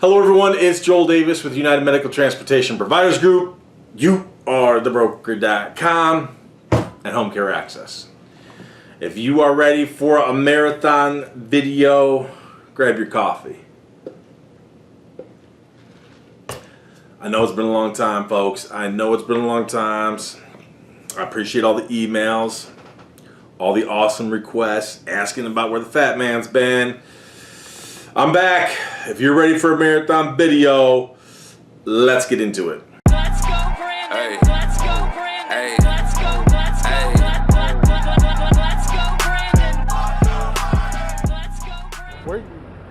Hello everyone, it's Joel Davis with United Medical Transportation Providers Group. You are thebroker.com and Home Care Access. If you are ready for a marathon video, grab your coffee. I know it's been a long time, folks. I know it's been a long time. I appreciate all the emails, all the awesome requests asking about where the fat man's been. I'm back. If you're ready for a marathon video, let's get into it. Let's go, Brandon. Hey. Let's go, Brandon. Hey. Let's go, Hey. let's go, Brandon. Let's go, Brandon. We're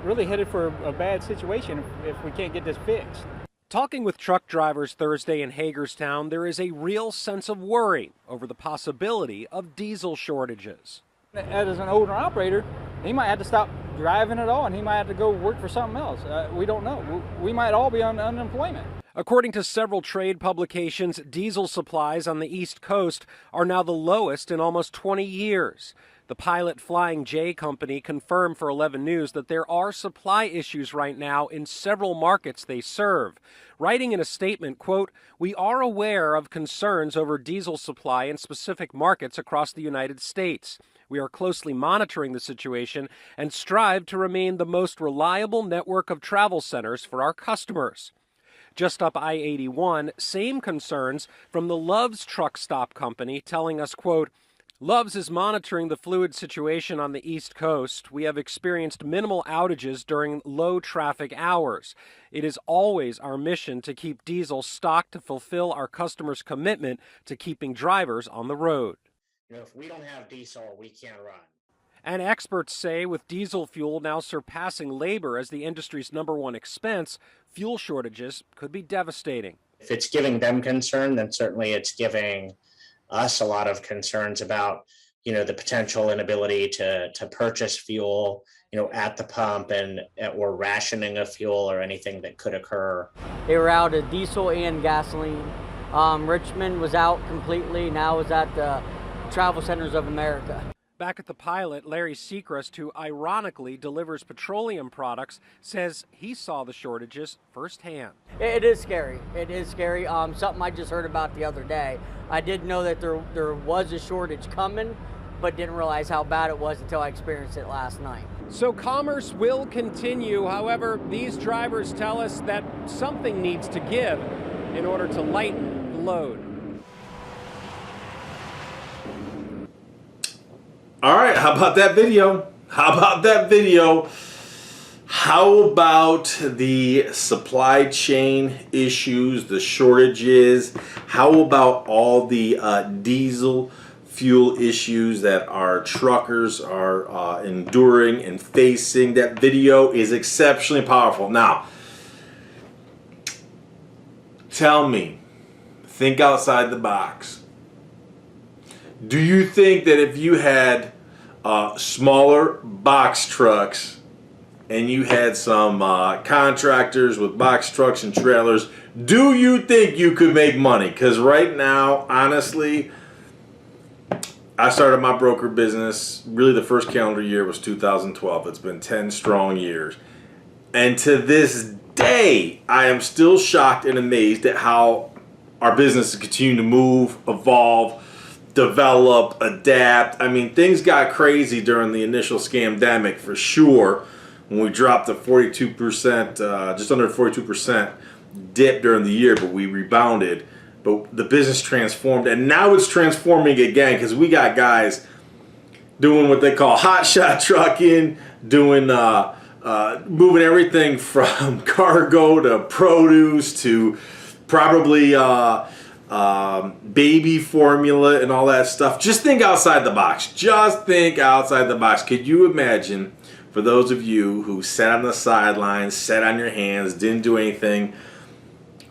really headed for a bad situation if we can't get this fixed. Talking with truck drivers Thursday in Hagerstown, there is a real sense of worry over the possibility of diesel shortages. As an owner operator, he might have to stop driving at all, and he might have to go work for something else. We don't know. We might all be on unemployment. According to several trade publications, diesel supplies on the East Coast are now the lowest in almost 20 years. The Pilot Flying J company confirmed for 11 News that there are supply issues right now in several markets they serve. Writing in a statement, quote, "We are aware of concerns over diesel supply in specific markets across the United States. We are closely monitoring the situation and strive to remain the most reliable network of travel centers for our customers." Just up I-81, same concerns from the Love's Truck Stop Company, telling us, quote, "Love's is monitoring the fluid situation on the East Coast. We have experienced minimal outages during low traffic hours. It is always our mission to keep diesel stocked to fulfill our customers' commitment to keeping drivers on the road." If we don't have diesel, we can't run. And experts say with diesel fuel now surpassing labor as the industry's #1 expense, fuel shortages could be devastating. If it's giving them concern, then certainly it's giving us a lot of concerns about, the potential inability to purchase fuel, at the pump or rationing of fuel or anything that could occur. They were out of diesel and gasoline. Richmond was out completely. Now it's at the Travel Centers of America. Back at the Pilot, Larry Sechrist, who ironically delivers petroleum products, says he saw the shortages firsthand. It is scary. It is scary. Something I just heard about the other day. I did know that there was a shortage coming, but didn't realize how bad it was until I experienced it last night. So commerce will continue. However, these drivers tell us that something needs to give in order to lighten the load. All right, how about that video? How about that video? How about the supply chain issues, the shortages? How about all the diesel fuel issues that our truckers are enduring and facing? That video is exceptionally powerful. Now, tell me, think outside the box. Do you think that if you had smaller box trucks and you had some contractors with box trucks and trailers, do you think you could make money? Because right now, honestly, I started my broker business, really the first calendar year was 2012. It's been 10 strong years. And to this day, I am still shocked and amazed at how our business is continuing to move, evolve, develop, adapt. I mean, things got crazy during the initial scamdemic for sure, when we dropped to 42%, just under 42% dip during the year, but we rebounded. But the business transformed, and now it's transforming again because we got guys doing what they call hot shot trucking, doing moving everything from cargo to produce to probably baby formula and all that stuff. Just think outside the box. Just think outside the box. Could you imagine, for those of you who sat on the sidelines, sat on your hands, didn't do anything,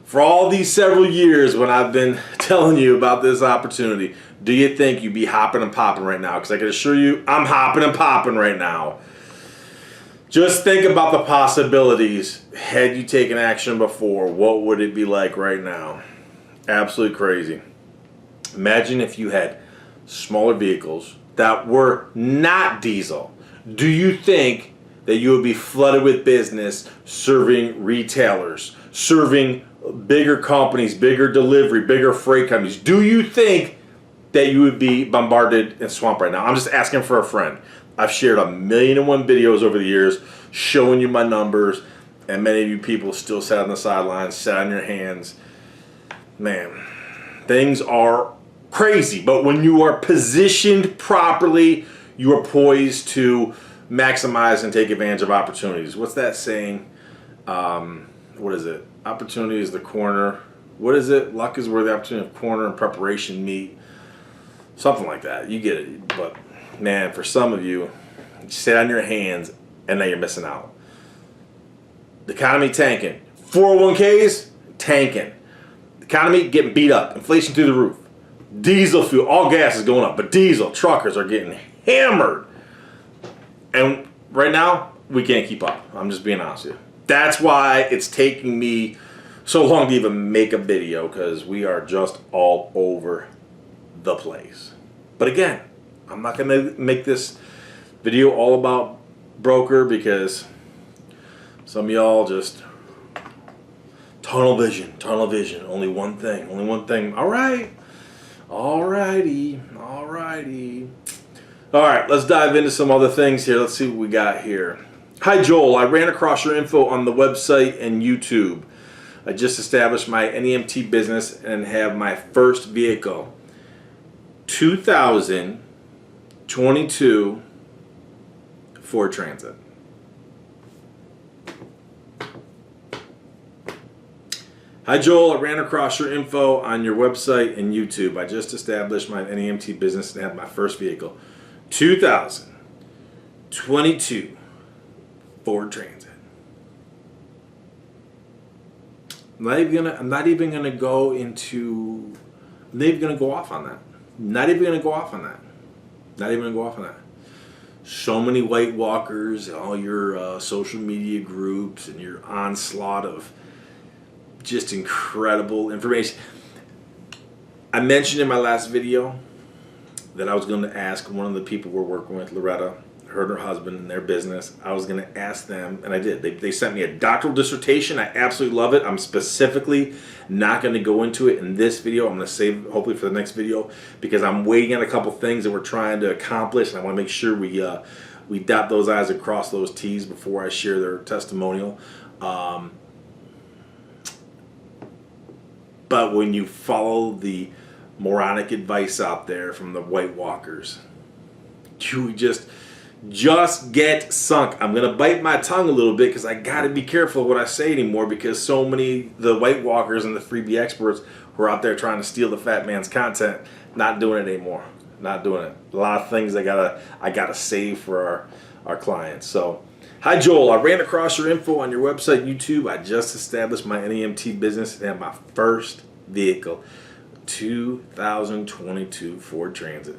for all these several years when I've been telling you about this opportunity, do you think you'd be hopping and popping right now? Because I can assure you, I'm hopping and popping right now. Just think about the possibilities. Had you taken action before, what would it be like right now? Absolutely crazy. Imagine if you had smaller vehicles that were not diesel. Do you think that you would be flooded with business serving retailers, serving bigger companies, bigger delivery, bigger freight companies? Do you think that you would be bombarded and swamped right now? I'm just asking for a friend. I've shared 1,000,001 videos over the years showing you my numbers, and many of you people still sat on the sidelines, sat on your hands. Man, things are crazy, but when you are positioned properly, you are poised to maximize and take advantage of opportunities. What's that saying? What is it? Opportunity is the corner. What is it? Luck is where the opportunity of corner and preparation meet. Something like that. You get it. But man, for some of you, you sit on your hands and now you're missing out. The economy tanking. 401ks tanking. The economy getting beat up. Inflation through the roof. Diesel fuel. All gas is going up, but diesel truckers are getting hammered. And right now, we can't keep up. I'm just being honest with you. That's why it's taking me so long to even make a video, because we are just all over the place. But again, I'm not going to make this video all about broker, because some of y'all just tunnel vision, only one thing. All right. Alrighty. All right, let's dive into some other things here. Let's see what we got here. Hi, Joel. I ran across your info on the website and YouTube. I just established my NEMT business and have my first vehicle. 2022 Ford Transit. Hi, Joel. I ran across your info on your website and YouTube. I just established my NEMT business and have my first vehicle. 2022 Ford Transit. I'm not even gonna go off on that. Not even gonna go off on that. So many White Walkers, all your social media groups, and your onslaught of just incredible information. I mentioned in my last video that I was going to ask one of the people we're working with, Loretta, her and her husband, and their business. I was going to ask them, and I did. They sent me a doctoral dissertation. I absolutely love it. I'm specifically not going to go into it in this video. I'm going to save it hopefully for the next video, because I'm waiting on a couple things that we're trying to accomplish, and I want to make sure we dot those I's and cross those T's before I share their testimonial. But when you follow the moronic advice out there from the White Walkers, you just get sunk. I'm going to bite my tongue a little bit, because I got to be careful what I say anymore, because so many, the White Walkers and the freebie experts who are out there trying to steal the fat man's content, not doing it anymore. Not doing it. A lot of things I gotta save for our clients. So, hi, Joel. I ran across your info on your website, YouTube. I just established my NEMT business and have my first vehicle, 2022 Ford Transit.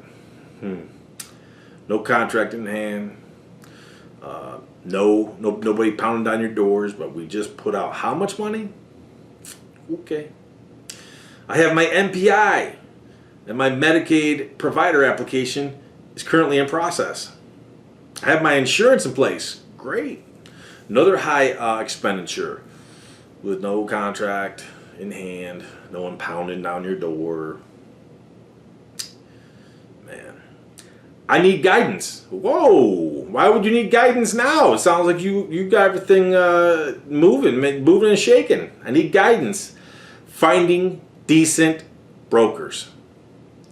No contract in hand. Nobody pounding down your doors, but we just put out how much money? Okay. I have my MPI, and my Medicaid provider application is currently in process. I have my insurance in place. Great. Another high expenditure with no contract in hand, no one pounding down your door. Man, I need guidance. Whoa, why would you need guidance now? It sounds like you got everything moving and shaking. I need guidance. Finding decent brokers.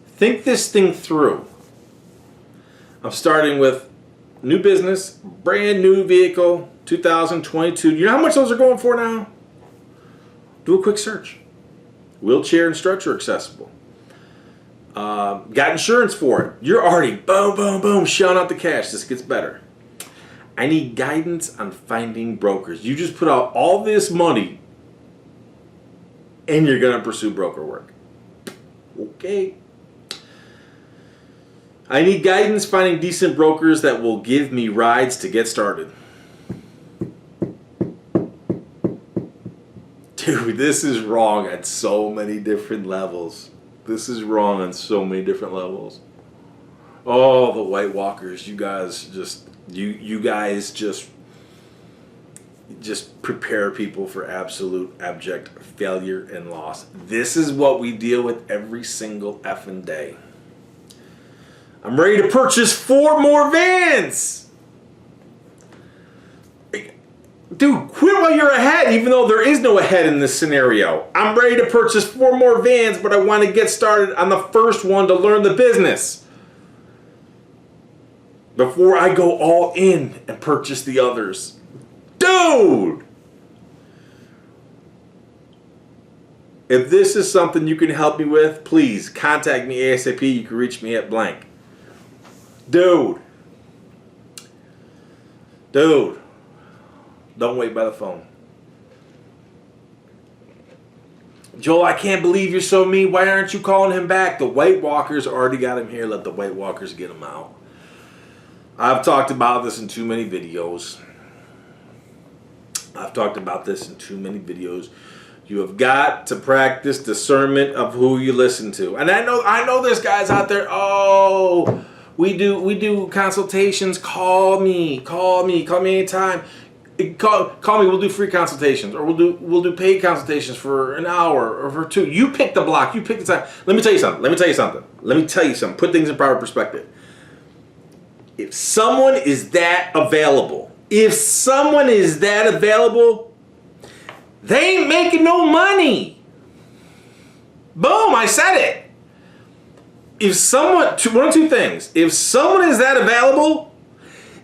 Think this thing through. I'm starting with new business, brand new vehicle, 2022. You know how much those are going for now? Do a quick search. Wheelchair and stretcher accessible. Got insurance for it. You're already boom, shelling out the cash. This gets better. I need guidance on finding brokers. You just put out all this money and you're going to pursue broker work. Okay. I need guidance finding decent brokers that will give me rides to get started. Dude, this is wrong at so many different levels. Oh, the White Walkers, you guys just just prepare people for absolute abject failure and loss. This is what we deal with every single effing day. I'm ready to purchase 4 more vans. Dude, quit while you're ahead, even though there is no ahead in this scenario. I'm ready to purchase 4 more vans, but I want to get started on the first one to learn the business before I go all in and purchase the others. Dude! If this is something you can help me with, please contact me ASAP. You can reach me at blank. Dude. Don't wait by the phone. Joel, I can't believe you're so mean. Why aren't you calling him back? The White Walkers already got him here. Let the White Walkers get him out. I've talked about this in too many videos. You have got to practice discernment of who you listen to. And I know there's guys out there, oh, we do consultations. Call me anytime. Call me. We'll do free consultations, or we'll do paid consultations for an hour or for 2. You pick the block. You pick the time. Let me tell you something. Put things in proper perspective. If someone is that available, they ain't making no money. Boom! I said it. One of two things. If someone is that available,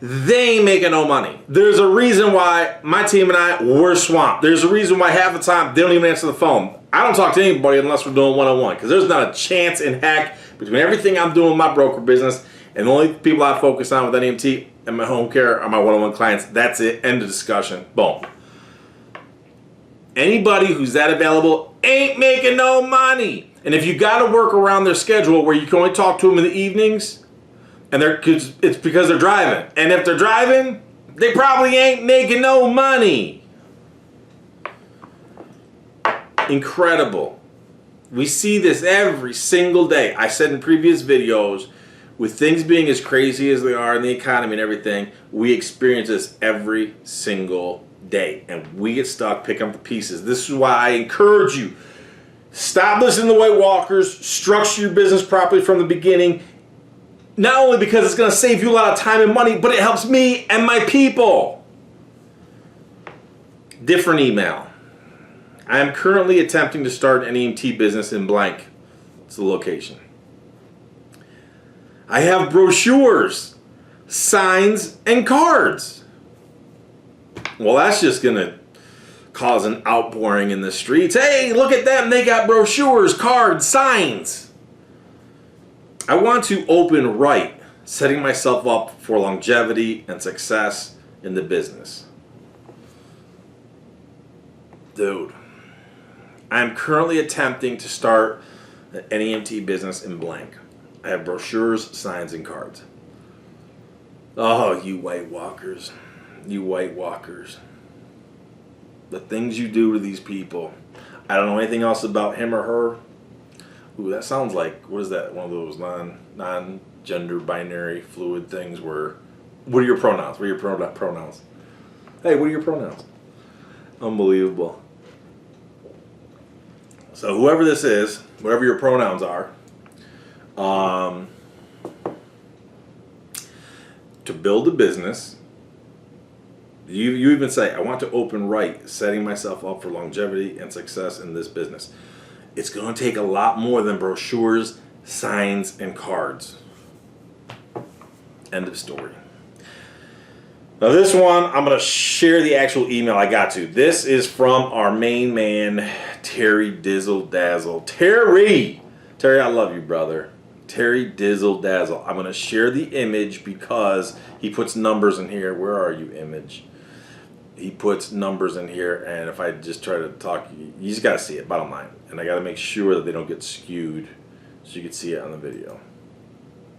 they ain't making no money. There's a reason why my team and I, we're swamped. There's a reason why half the time they don't even answer the phone. I don't talk to anybody unless we're doing one-on-one, because there's not a chance in heck between everything I'm doing in my broker business and the only people I focus on with NEMT and my home care are my one-on-one clients. That's it. End of discussion. Boom. Anybody who's that available ain't making no money. And if you got to work around their schedule where you can only talk to them in the evenings, and it's because they're driving. And if they're driving, they probably ain't making no money. Incredible. We see this every single day. I said in previous videos, with things being as crazy as they are in the economy and everything, we experience this every single day. And we get stuck picking up the pieces. This is why I encourage you, stop listening to White Walkers, structure your business properly from the beginning. Not only because it's going to save you a lot of time and money, but it helps me and my people. Different email. I am currently attempting to start an EMT business in blank. It's the location. I have brochures, signs, and cards. Well, that's just going to cause an outpouring in the streets. Hey, look at them. They got brochures, cards, signs. I want to open right, setting myself up for longevity and success in the business. Dude, I'm currently attempting to start an NEMT business in blank. I have brochures, signs, and cards. Oh, you White Walkers. You White Walkers. The things you do to these people. I don't know anything else about him or her. Ooh, that sounds like, what is that? One of those non-gender binary fluid things where, what are your pronouns? What are your pronouns? Hey, what are your pronouns? Unbelievable. So whoever this is, whatever your pronouns are, to build a business, you even say, I want to open right, setting myself up for longevity and success in this business. It's going to take a lot more than brochures, signs, and cards. End of story. Now this one, I'm going to share the actual email I got to. This is from our main man, Terry Dizzle Dazzle. Terry, I love you, brother. Terry Dizzle Dazzle. I'm going to share the image because he puts numbers in here. Where are you, image? He puts numbers in here, and if I just try to talk, you just got to see it, bottom line. And I got to make sure that they don't get skewed so you can see it on the video.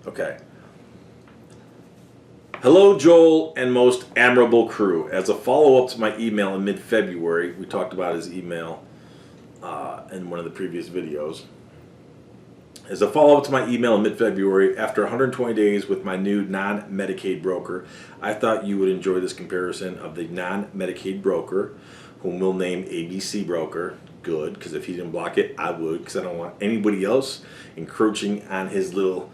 Okay. Hello, Joel and most admirable crew. As a follow-up to my email in mid-February, we talked about his email in one of the previous videos. As a follow-up to my email in mid-February, after 120 days with my new non-Medicaid broker, I thought you would enjoy this comparison of the non-Medicaid broker, whom we'll name ABC Broker. Good, because if he didn't block it, I would, because I don't want anybody else encroaching on his little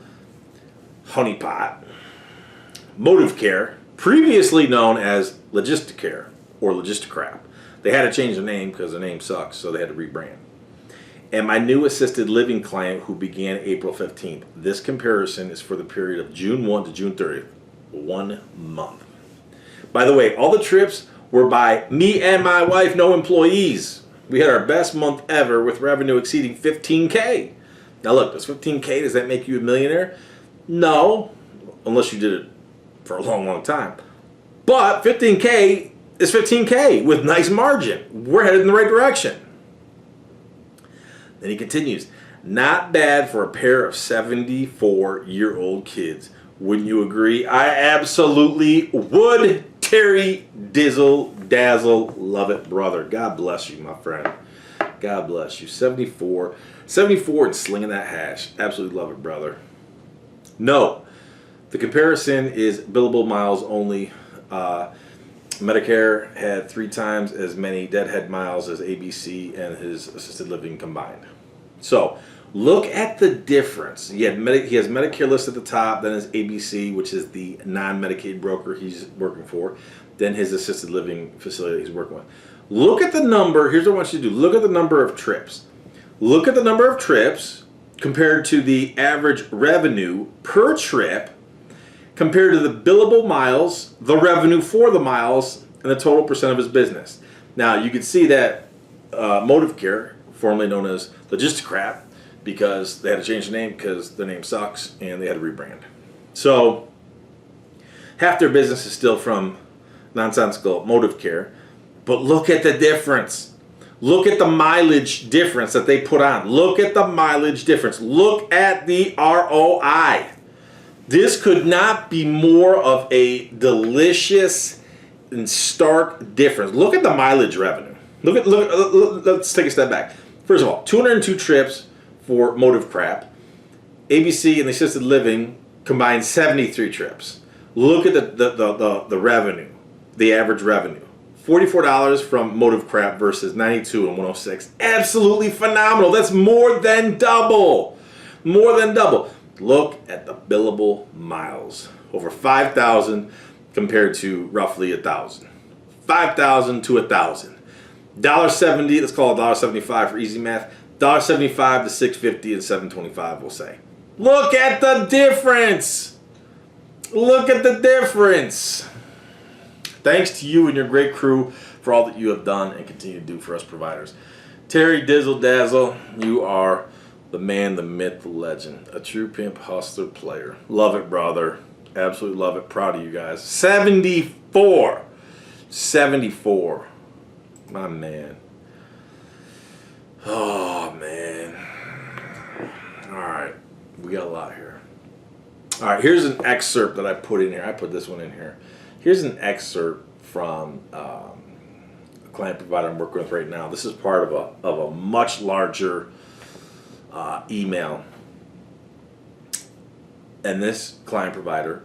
honeypot. Motive Care, previously known as Logisticare or Logisticrap. They had to change their name because their name sucks, so they had to rebrand. And my new assisted living client who began April 15th. This comparison is for the period of June 1 to June 30th, 1 month. By the way, all the trips were by me and my wife, no employees. We had our best month ever with revenue exceeding 15K. Now look, does 15K, does that make you a millionaire? No, unless you did it for a long, long time. But 15K is 15K with nice margin. We're headed in the right direction. Then he continues, not bad for a pair of 74-year-old kids. Wouldn't you agree? I absolutely would. Terry Dizzle Dazzle, love it, brother. God bless you, my friend. God bless you. 74 and slinging that hash. Absolutely love it, brother. No, the comparison is billable miles only. Medicare had 3 times as many deadhead miles as ABC and his assisted living combined. So look at the difference. He has Medicare listed at the top, then his ABC, which is the non-Medicaid broker he's working for, then his assisted living facility he's working with. Look at the number. Here's what I want you to do. Look at the number of trips. Look at the number of trips compared to the average revenue per trip, compared to the billable miles, the revenue for the miles, and the total percent of his business. Now, you can see that Motive Care, formerly known as Logisticrap, because they had to change the name because the name sucks and they had to rebrand. So, half their business is still from nonsensical Motive Care, but look at the difference. Look at the mileage difference that they put on. Look at the mileage difference. Look at the ROI. This could not be more of a delicious and stark difference. Look at the mileage revenue. Let's take a step back. First of all, 202 trips for Motive Crap. ABC and the assisted living combined 73 trips. Look at the revenue, the average revenue. $44 from Motive Crap versus 92 and 106. Absolutely phenomenal. That's more than double. More than double. Look at the billable miles. Over 5,000 compared to roughly 1,000. 5,000 to 1,000. $1.70, let's call it $1.75 for easy math. $1.75 to $6.50 and $7.25, we'll say. Look at the difference. Look at the difference. Thanks to you and your great crew for all that you have done and continue to do for us providers. Terry Dizzle Dazzle, you are the man, the myth, the legend. A true pimp, hustler, player. Love it, brother. Absolutely love it. Proud of you guys. 74. 74. My man. Oh, man. All right. We got a lot here. All right. Here's an excerpt that I put in here. I put this one in here. Here's an excerpt from a client provider I'm working with right now. This is part of a much larger email. And this client provider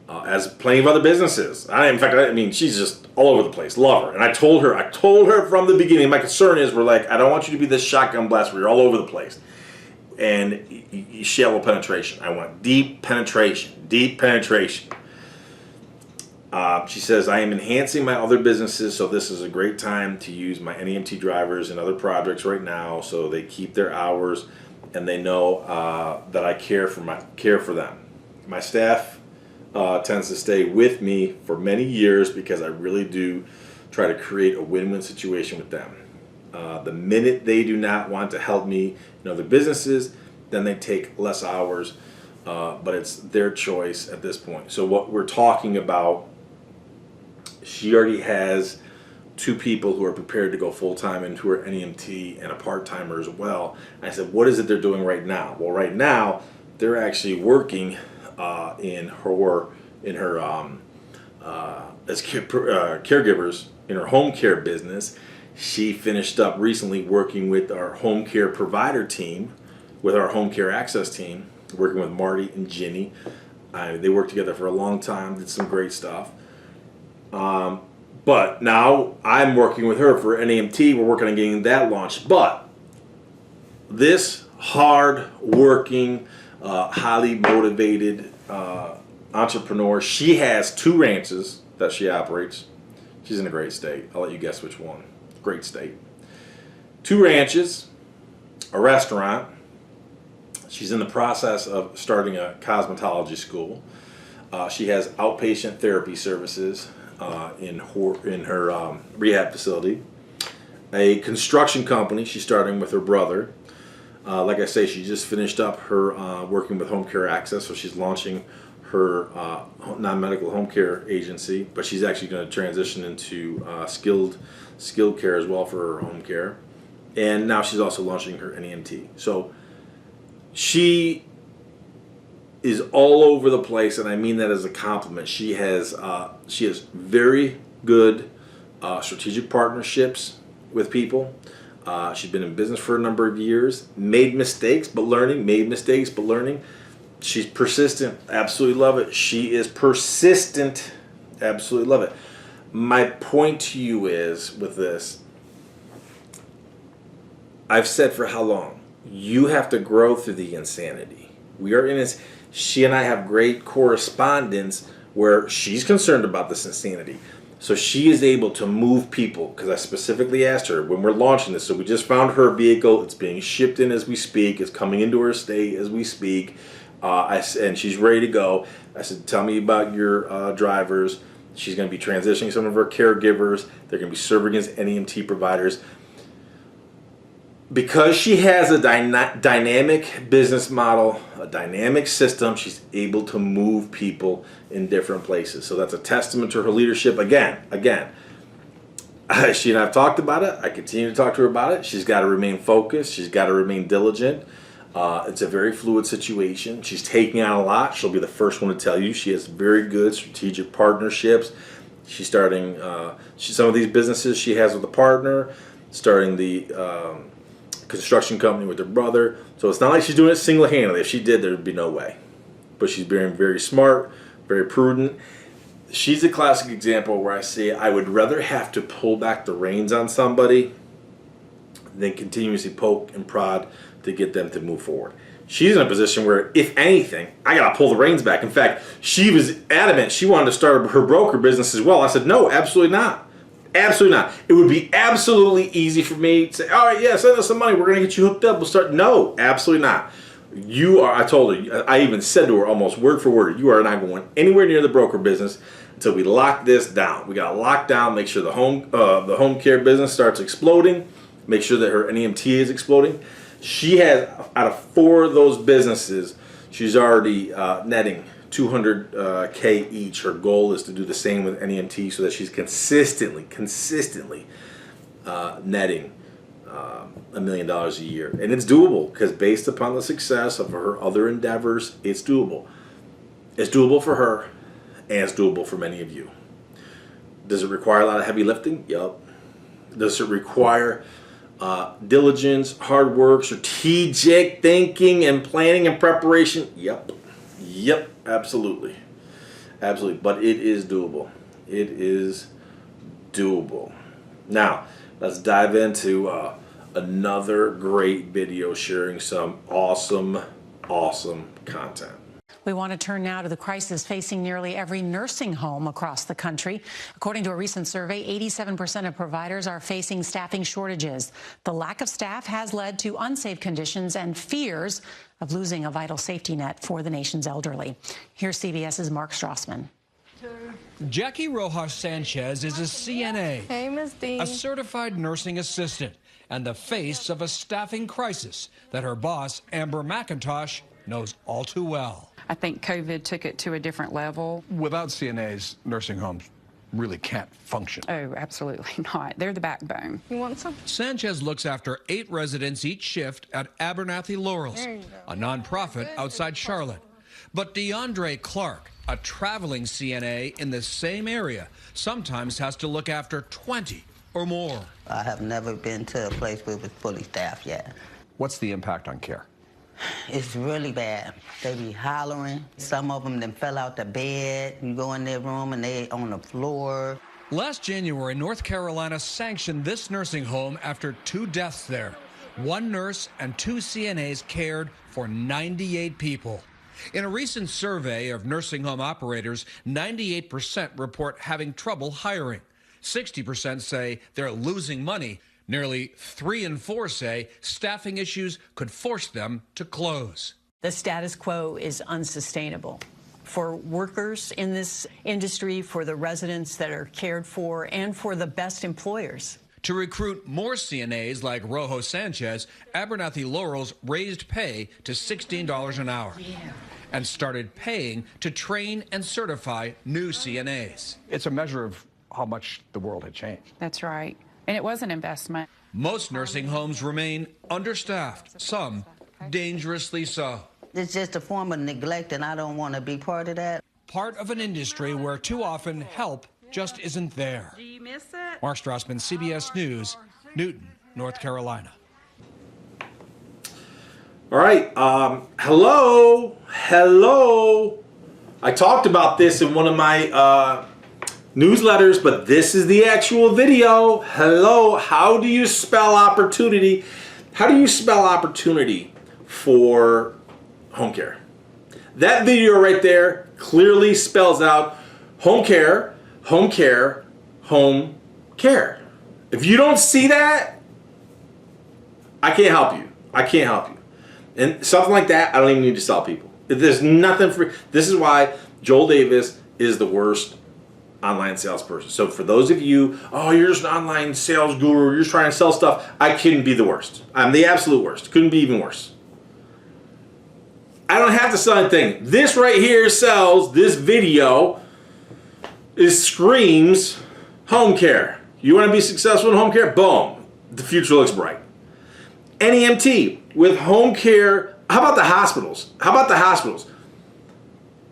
has plenty of other businesses. In fact, she's just all over the place. Love her. And I told her from the beginning, my concern is I don't want you to be this shotgun blast where you're all over the place. And shallow penetration. I want deep penetration. Deep penetration. She says, I am enhancing my other businesses, so this is a great time to use my NEMT drivers and other projects right now so they keep their hours and they know that I care for them. My staff tends to stay with me for many years because I really do try to create a win-win situation with them. The minute they do not want to help me in other businesses, then they take less hours, but it's their choice at this point. So what we're talking about, she already has 2 people who are prepared to go full-time and who are NEMT and a part-timer as well. And I said, what is it they're doing right now? Well, right now, they're actually working in her as caregivers in her home care business. She finished up recently working with our home care provider team with our home care access team, working with Marty and Ginny. They worked together for a long time, did some great stuff. But now I'm working with her for NEMT. We're working on getting that launched. But this hard-working, highly motivated entrepreneur, she has 2 ranches that she operates. She's in a great state. I'll let you guess which one. Great state. 2 ranches, a restaurant. She's in the process of starting a cosmetology school. She has outpatient therapy services in her rehab facility. A construction company she's starting with her brother. Like I say, she just finished up her working with Home Care Access, so she's launching her non-medical home care agency, but she's actually going to transition into skilled care as well for her home care. And now she's also launching her NEMT. So she is all over the place, and I mean that as a compliment. She has very good strategic partnerships with people. She's been in business for a number of years. Made mistakes, but learning. She's persistent. Absolutely love it. She is persistent. Absolutely love it. My point to you is with this, I've said for how long? You have to grow through the insanity. We are in this. She and I have great correspondence where she's concerned about this insanity. So she is able to move people, because I specifically asked her when we're launching this. So we just found her vehicle. It's being shipped in as we speak. It's coming into her state as we speak. And she's ready to go. I said, tell me about your drivers. She's going to be transitioning some of her caregivers. They're going to be serving as NEMT providers. Because she has a dynamic business model, a dynamic system, she's able to move people in different places. So that's a testament to her leadership. Again, she and I have talked about it. I continue to talk to her about it. She's got to remain focused. She's got to remain diligent. It's a very fluid situation. She's taking on a lot. She'll be the first one to tell you. She has very good strategic partnerships. She's starting some of these businesses she has with a partner, starting the construction company with her brother. So it's not like she's doing it single-handedly. If she did, there would be no way. But she's being very smart, very prudent. She's a classic example where I say I would rather have to pull back the reins on somebody than continuously poke and prod to get them to move forward. She's in a position where, if anything, I got to pull the reins back. In fact, she was adamant she wanted to start her broker business as well. I said, no, absolutely not. Absolutely not. It would be absolutely easy for me to say, all right, yeah, send us some money. We're going to get you hooked up. We'll start. No, absolutely not. You are, I told her, I even said to her almost word for word, you are not going anywhere near the broker business until we lock this down. We got to lock down, make sure the home care business starts exploding, make sure that her NEMT is exploding. She has, out of 4 of those businesses, she's already netting $200K each. Her goal is to do the same with NEMT so that she's consistently netting $1 million a year. And it's doable because based upon the success of her other endeavors, it's doable. It's doable for her and it's doable for many of you. Does it require a lot of heavy lifting? Yup. Does it require diligence, hard work, strategic thinking and planning and preparation? Yep. Absolutely. But it is doable. It is doable. Now, let's dive into another great video sharing some awesome content. We want to turn now to the crisis facing nearly every nursing home across the country. According to a recent survey, 87% of providers are facing staffing shortages. The lack of staff has led to unsafe conditions and fears of losing a vital safety net for the nation's elderly. Here's CBS's Mark Strassman. Jackie Rojas Sanchez is a CNA, Hey, Ms. D. a certified nursing assistant, and the face of a staffing crisis that her boss, Amber McIntosh, knows all too well. I think COVID took it to a different level. Without CNAs, nursing homes really can't function. Oh, absolutely not. They're the backbone. You want some? Sanchez looks after 8 residents each shift at Abernathy Laurels, a nonprofit outside Charlotte. But DeAndre Clark, a traveling CNA in the same area, sometimes has to look after 20 or more. I have never been to a place where it was fully staffed yet. What's the impact on care? It's really bad. They be hollering. Some of them then fell out the bed. You go in their room and they on the floor. Last January, North Carolina sanctioned this nursing home after 2 deaths there. 1 nurse and 2 CNAs cared for 98 people. In a recent survey of nursing home operators, 98% report having trouble hiring. 60% say they're losing money. Nearly 3 in 4 say staffing issues could force them to close. The status quo is unsustainable for workers in this industry, for the residents that are cared for, and for the best employers. To recruit more CNAs like Rojo Sanchez, Abernathy Laurels raised pay to $16 an hour and started paying to train and certify new CNAs. It's a measure of how much the world had changed. That's right. And it was an investment. Most nursing homes remain understaffed, some dangerously so. It's just a form of neglect, and I don't want to be part of that. Part of an industry where too often help just isn't there. Do you miss it? Mark Strassman, CBS News, Newton, North Carolina. All right. Hello. I talked about this in one of my newsletters, but this is the actual video. Hello. How do you spell opportunity? How do you spell opportunity for home care? That video right there clearly spells out home care, home care, home care. If you don't see that, I can't help you. I can't help you. And something like that, I don't even need to sell people. There's nothing for. This is why Joel Davis is the worst online salesperson. So for those of you, oh, you're just an online sales guru, you're just trying to sell stuff, I couldn't be the worst. I'm the absolute worst. Couldn't be even worse. I don't have to sell anything. This right here sells, this video screams home care. You want to be successful in home care? Boom. The future looks bright. NEMT with home care. How about the hospitals?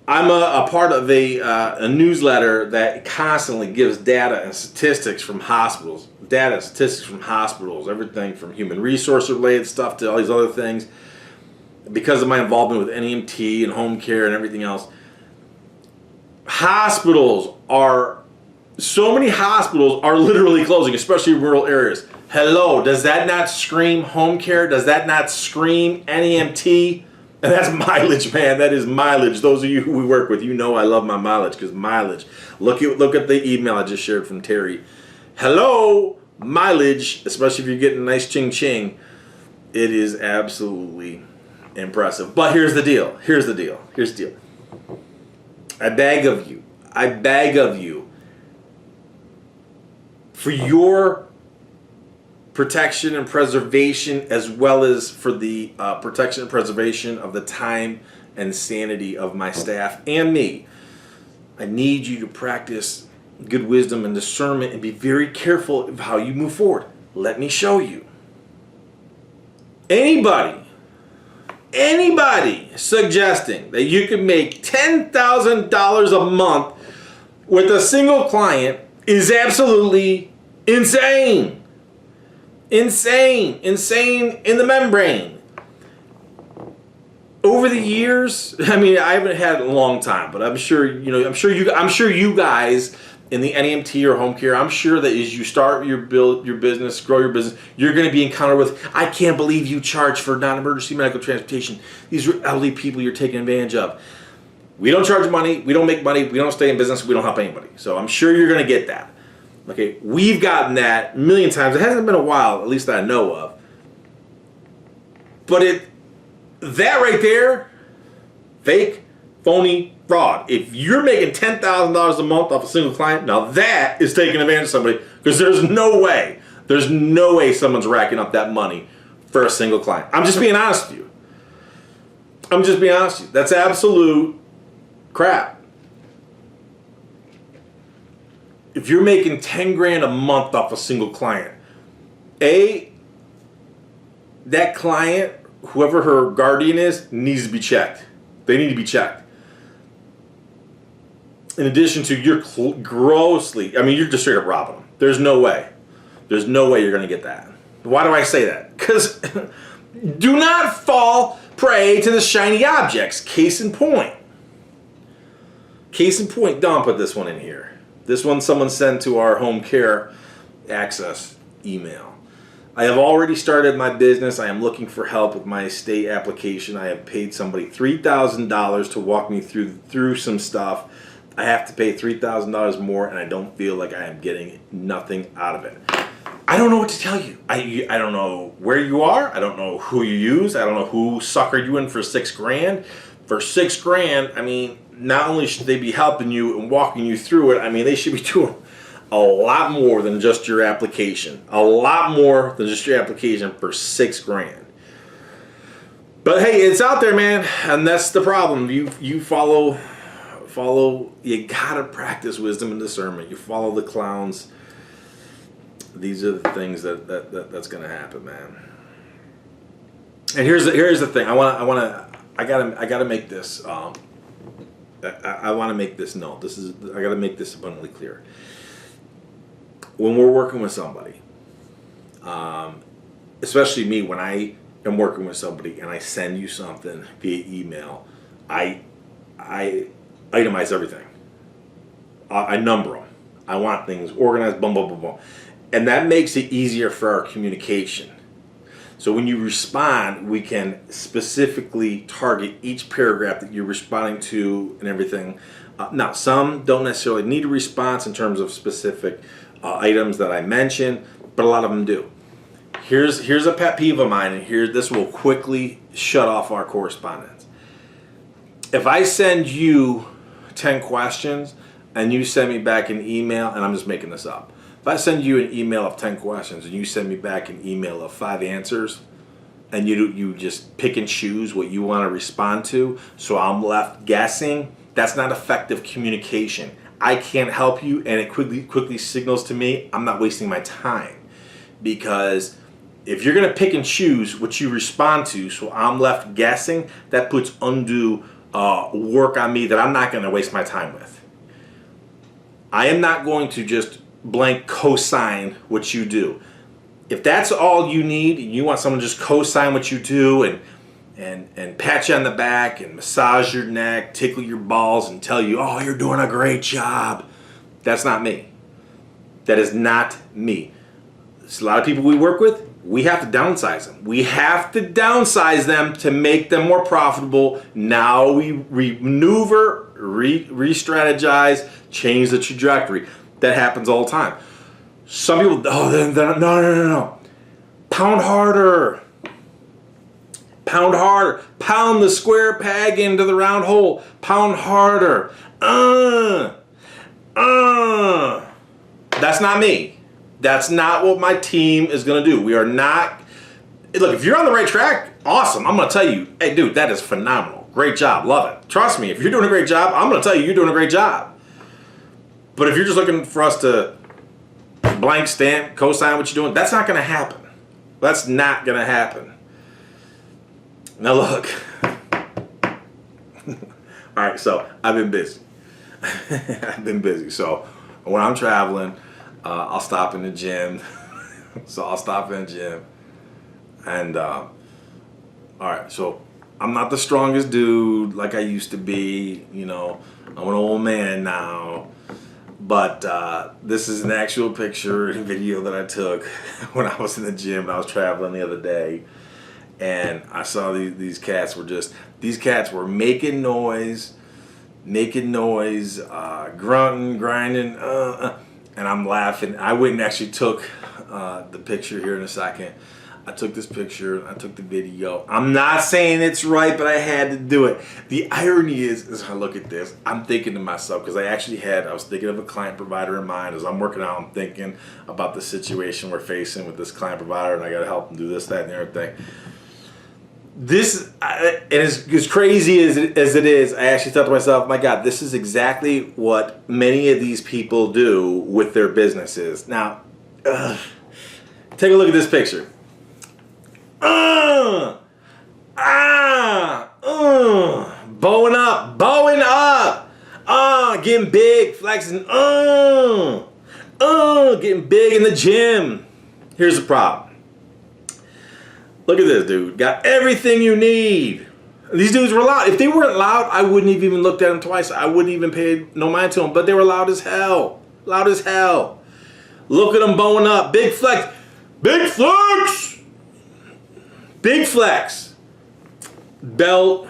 I'm a part of a newsletter that constantly gives data and statistics from hospitals. Everything from human resource related stuff to all these other things. Because of my involvement with NEMT and home care and everything else, so many hospitals are literally closing, especially in rural areas. Hello, does that not scream home care? Does that not scream NEMT? And that's mileage, man. That is mileage. Those of you who we work with, you know I love my mileage, because mileage. Look at the email I just shared from Terry. Hello, mileage, especially if you're getting a nice ching-ching. It is absolutely impressive. But here's the deal. I beg of you, for your protection and preservation, as well as for the protection and preservation of the time and sanity of my staff and me, I need you to practice good wisdom and discernment and be very careful of how you move forward. Let me show you. Anybody suggesting that you can make $10,000 a month with a single client is absolutely insane. Insane in the membrane. Over the years, I mean, I haven't had it in a long time, but I'm sure you guys in the NEMT or home care, I'm sure that as you start your business, grow your business, you're going to be encountered with, I can't believe you charge for non-emergency medical transportation. These are elderly people you're taking advantage of. We don't charge money, we don't make money, we don't stay in business, we don't help anybody. So I'm sure you're going to get that. Okay, we've gotten that a million times. It hasn't been a while, at least that I know of. But that right there, fake, phony, fraud. If you're making $10,000 a month off a single client, now that is taking advantage of somebody, because there's no way someone's racking up that money for a single client. I'm just being honest with you. That's absolute crap. If you're making 10 grand a month off a single client, that client, whoever her guardian is, needs to be checked. They need to be checked. In addition to, you're just straight up robbing them. There's no way you're going to get that. Why do I say that? Because Do not fall prey to the shiny objects. Case in point. Don put this one in here. This one someone sent to our home care access email. I have already started my business. I am looking for help with my estate application. I have paid somebody $3,000 to walk me through some stuff. I have to pay $3,000 more, and I don't feel like I am getting nothing out of it. I don't know what to tell you. I don't know where you are. I don't know who you use. I don't know who suckered you in for $6,000. For $6,000, I mean, not only should they be helping you and walking you through it, I mean, they should be doing a lot more than just your application. A lot more than just your application for $6,000. But hey, it's out there, man, and that's the problem. You follow. You gotta practice wisdom and discernment. You follow the clowns. These are the things that's gonna happen, man. And here's the thing. I gotta make this. I want to make this known. I gotta make this abundantly clear. When we're working with somebody, especially me, when I am working with somebody and I send you something via email, I itemize everything. I number them. I want things organized, boom, boom, boom, boom. And that makes it easier for our communication. So when you respond, we can specifically target each paragraph that you're responding to and everything. Now, some don't necessarily need a response in terms of specific items that I mentioned, but a lot of them do. Here's a pet peeve of mine, and this will quickly shut off our correspondence. If I send you 10 questions and you send me back an email, and I'm just making this up. If I send you an email of 10 questions and you send me back an email of 5 answers, and you just pick and choose what you want to respond to, so I'm left guessing, that's not effective communication. I can't help you, and it quickly signals to me I'm not wasting my time. Because if you're going to pick and choose what you respond to, so I'm left guessing, that puts undue work on me that I'm not going to waste my time with. I am not going to just blank co-sign what you do. If that's all you need, and you want someone to just co-sign what you do and pat you on the back and massage your neck, tickle your balls and tell you, oh, you're doing a great job, that's not me. That is not me. There's a lot of people we work with, we have to downsize them. We have to downsize them to make them more profitable. Now we maneuver, re-strategize, change the trajectory. That happens all the time. Some people, no. Pound harder. Pound harder. Pound the square peg into the round hole. Pound harder. That's not me. That's not what my team is going to do. We are not. Look, if you're on the right track, awesome. I'm going to tell you, hey, dude, that is phenomenal. Great job. Love it. Trust me, if you're doing a great job, I'm going to tell you you're doing a great job. But if you're just looking for us to blank stamp, co-sign what you're doing, that's not going to happen. That's not going to happen. Now, look. All right, so I've been busy. So when I'm traveling, I'll stop in the gym. And, all right, so I'm not the strongest dude like I used to be. You know, I'm an old man now. But this is an actual picture and video that I took when I was in the gym and I was traveling the other day. And I saw these cats were making noise, grunting, grinding, and I'm laughing. I went and actually took the picture here in a second. I took this picture, I took the video. I'm not saying it's right, but I had to do it. The irony is as I look at this, I'm thinking to myself, because I was thinking of a client provider in mind. As I'm working out, I'm thinking about the situation we're facing with this client provider, and I got to help them do this, that, and the other thing. And as crazy as it is, I actually thought to myself, my God, this is exactly what many of these people do with their businesses. Now, take a look at this picture. Bowing up, getting big, flexing, getting big in the gym. Here's the problem. Look at this, dude. Got everything you need. These dudes were loud. If they weren't loud, I wouldn't have even looked at them twice. I wouldn't even pay no mind to them. But they were loud as hell. Loud as hell. Look at them bowing up. Big flex. Big flex. Big flex. Belt,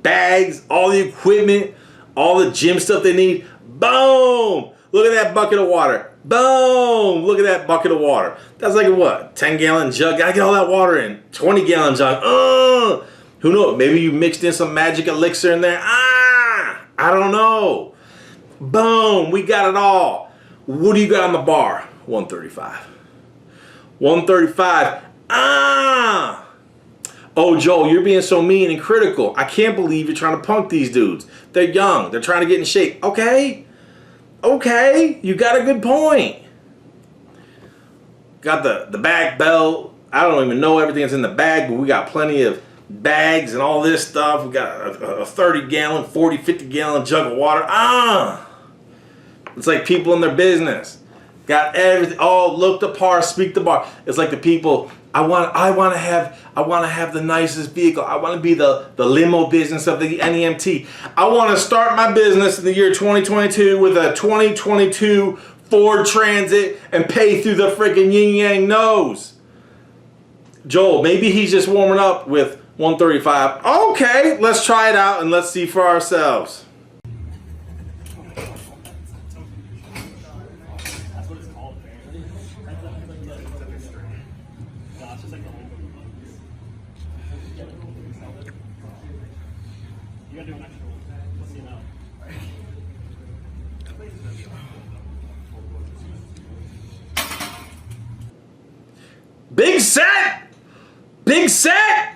bags, all the equipment, all the gym stuff they need. Boom. Look at that bucket of water. Boom. Look at that bucket of water. That's like a what? 10-gallon jug. Gotta get all that water in. 20-gallon jug. Who knows? Maybe you mixed in some magic elixir in there. I don't know. Boom. We got it all. What do you got on the bar? 135. 135. Oh, Joel, you're being so mean and critical. I can't believe you're trying to punk these dudes. They're young. They're trying to get in shape. Okay. Okay. You got a good point. Got the bag belt. I don't even know everything that's in the bag, but we got plenty of bags and all this stuff. We got a 30-gallon, 40, 50-gallon jug of water. It's like people in their business. Got everything. Oh, look the par, speak the bar. It's like the people. I want to have the nicest vehicle. I want to be the limo business of the NEMT. I want to start my business in the year 2022 with a 2022 Ford Transit and pay through the freaking yin yang nose. Joel, maybe he's just warming up with 135. Okay, let's try it out and let's see for ourselves. Big set! Big set!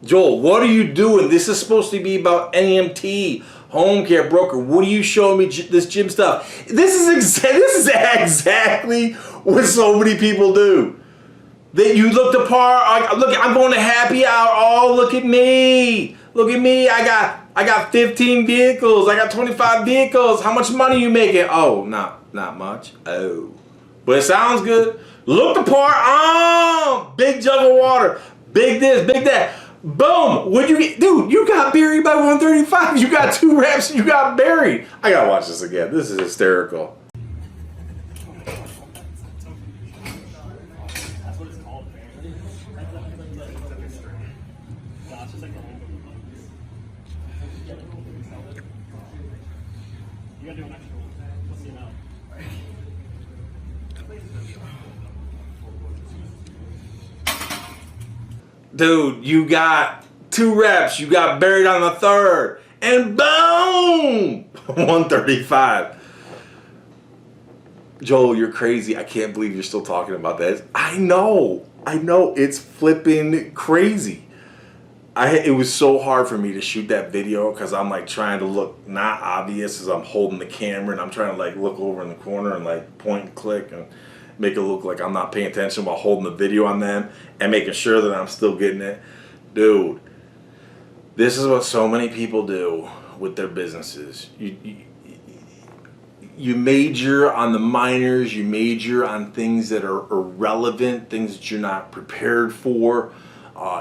Joel, what are you doing? This is supposed to be about NEMT, home care broker. What are you showing me this gym stuff? This is exactly what so many people do. That you look the part. Look, I'm going to happy hour. Oh, look at me. Look at me. I got 15 vehicles. I got 25 vehicles. How much money you making? Oh, not much. Oh, but it sounds good. Look the part. Big jug of water. Big this, big that. Boom. What'd you get? Dude, you got buried by 135. You got 2 reps and you got buried. I gotta watch this again. This is hysterical. Dude, you got 2 reps. You got buried on the 3rd. And boom! 135. Joel, you're crazy. I can't believe you're still talking about that. I know. It's flipping crazy. It was so hard for me to shoot that video because I'm like trying to look not obvious as I'm holding the camera and I'm trying to like look over in the corner and like point and click and make it look like I'm not paying attention while holding the video on them and making sure that I'm still getting it. Dude, this is what so many people do with their businesses. You major on the minors, you major on things that are irrelevant, things that you're not prepared for.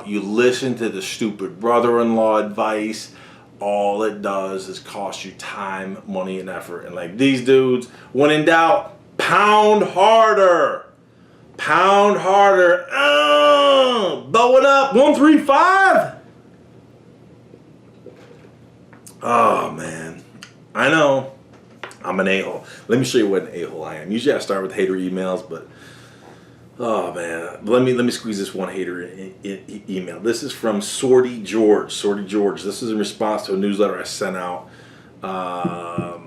You listen to the stupid brother-in-law advice. All it does is cost you time, money, and effort. And like these dudes, when in doubt, pound harder. Pound harder. Bow it up. 135. Oh, man. I know. I'm an a-hole. Let me show you what an a-hole I am. Usually I start with hater emails, but oh, man. Let me squeeze this one hater email. This is from Sorty George. Sorty George. This is in response to a newsletter I sent out. I